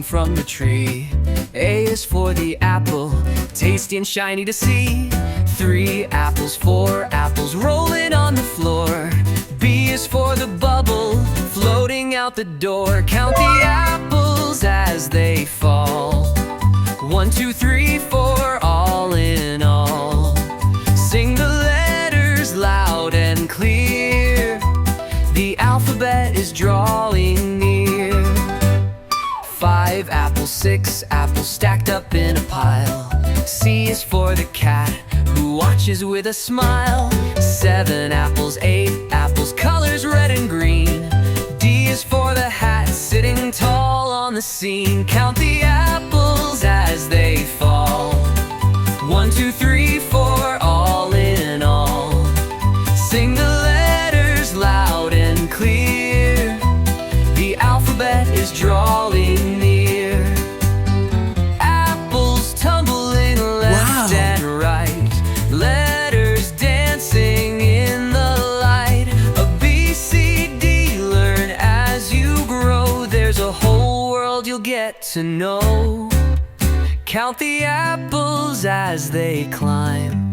falling from the tree. A is for the apple, tasty and shiny to see. 3 apples, 4 apples, rolling on the floor. B is for the bubble, floating out the door. Count the apples as they fall. 1, 2, 3, 4, all in all. Sing the letters loud and clear. The alphabet is drawing near. 5 apples, 6 apples, stacked up in a pile. C is for the cat, who watches with a smile. 7 apples, 8 apples, colors red and green. D is for the hat, sitting tall on the scene. Count the apples as they fall. 1, 2, 3, 4, all in all. Sing the letters loud and clear. The alphabet is drawing near. Apples tumbling left and right. Letters dancing in the light. A B, C, D, learn as you grow. There's a whole world you'll get to know. Count the apples as they climb.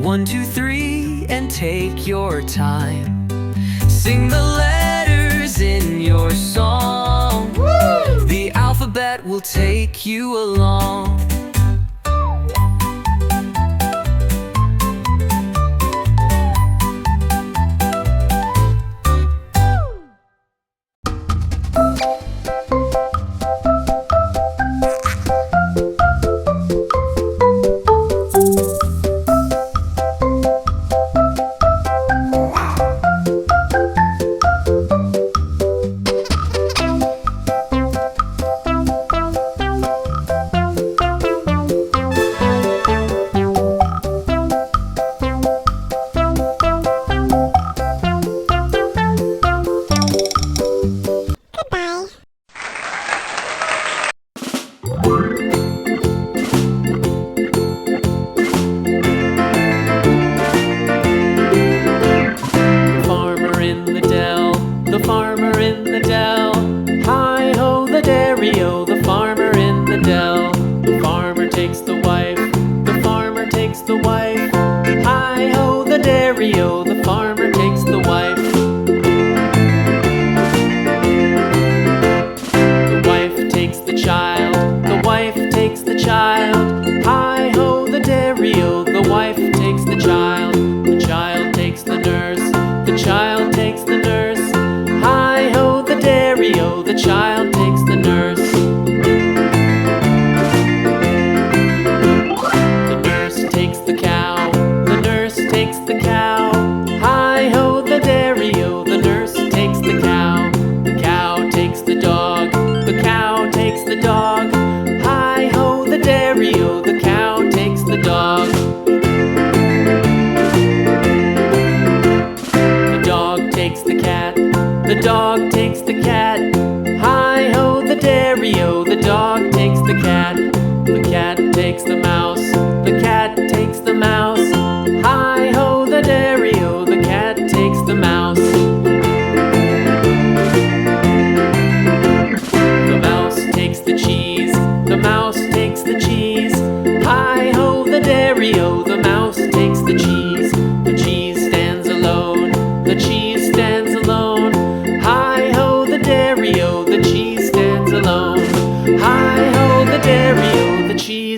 1, 2, 3, and take your time. Sing the letters in your song. Woo! The alphabet will take you along.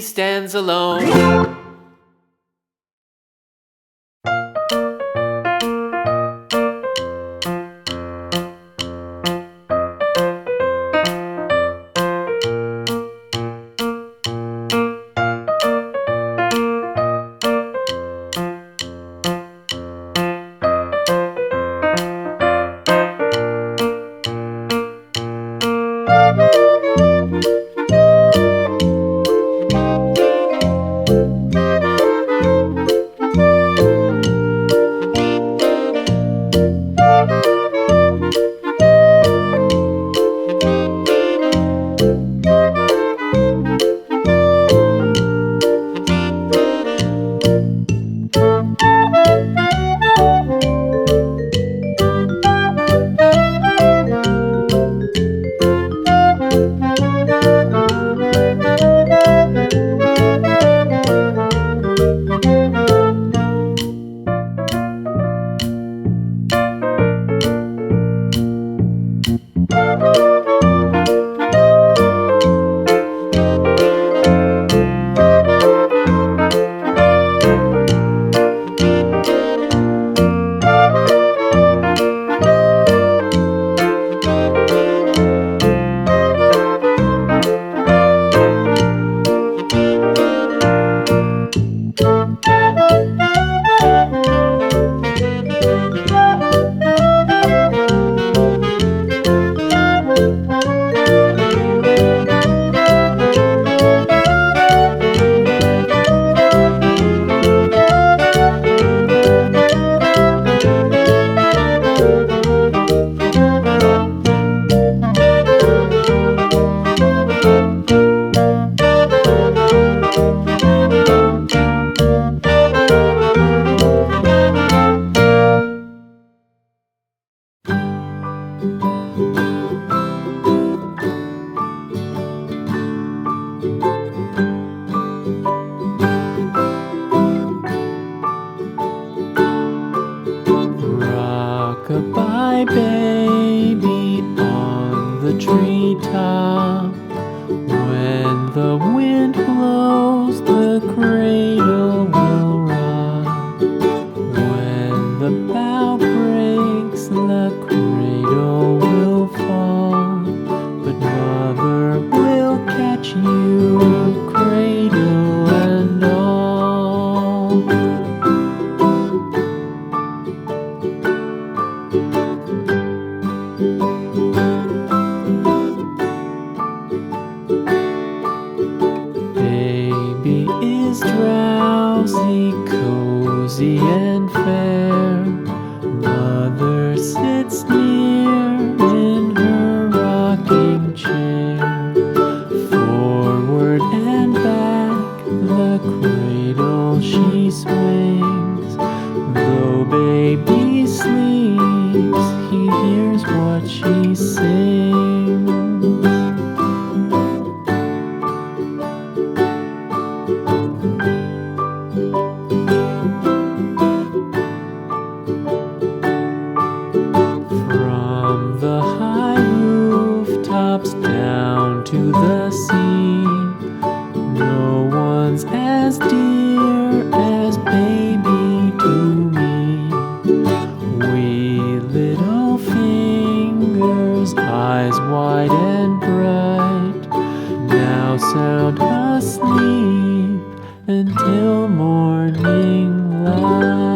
Stands alone. drowsy, cozy and fair. Mother sits near in her rocking chair. Forward and back the cradle she swings. Though baby sleeps, he hears what she sings. From the high rooftops down to the sea, no one's as dear as baby to me. Wee little fingers, eyes wide and bright, now sound asleep until morning light.